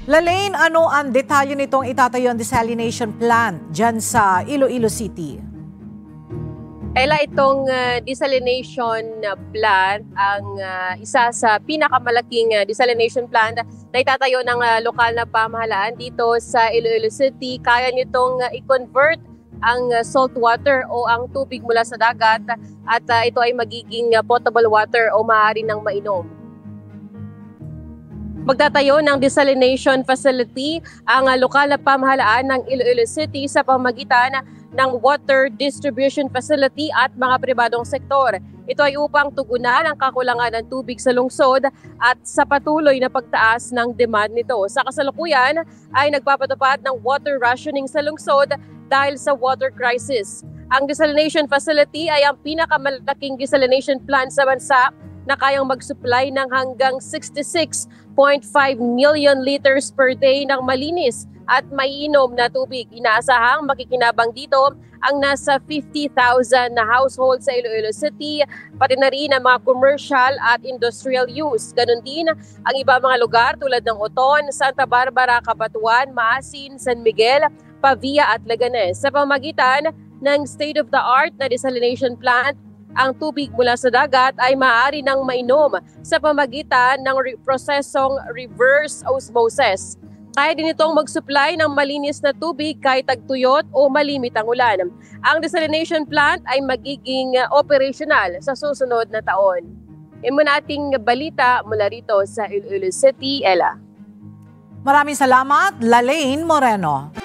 Lalaine, ano ang detalye nitong itatayo ang desalination plant dyan sa Iloilo City? Itong desalination plant ang isa sa pinakamalaking desalination plant na itatayo ng lokal na pamahalaan dito sa Iloilo City. Kaya nitong i-convert ang salt water o ang tubig mula sa dagat at ito ay magiging potable water o maaari ng mainom. Magtatayo ng desalination facility ang lokal na pamahalaan ng Iloilo City sa pamamagitan ng water distribution facility at mga pribadong sektor. Ito ay upang tugunan ang kakulangan ng tubig sa lungsod at sa patuloy na pagtaas ng demand nito. Sa kasalukuyan ay nagpapatupad ng water rationing sa lungsod dahil sa water crisis. Ang desalination facility ay ang pinakamalaking desalination plant sa bansa na kayang mag-supply ng hanggang 66.5 million liters per day ng malinis at maiinom na tubig. Inaasahang makikinabang dito ang nasa 50,000 na households sa Iloilo City, pati na rin ang mga commercial at industrial use. Ganon din ang iba mga lugar tulad ng Oton, Santa Barbara, Cabanatuan, Maasin, San Miguel, Pavia at Leganes. Sa pamamagitan ng state-of-the-art na desalination plant, ang tubig mula sa dagat ay maaari nang mainom sa pamamagitan ng prosesong reverse osmosis. Kaya din itong mag-supply ng malinis na tubig kahit tagtuyot o malimit ang ulan. Ang desalination plant ay magiging operational sa susunod na taon. Yan muna ating balita mula rito sa Iloilo City, Ella. Maraming salamat, Lalaine Moreno.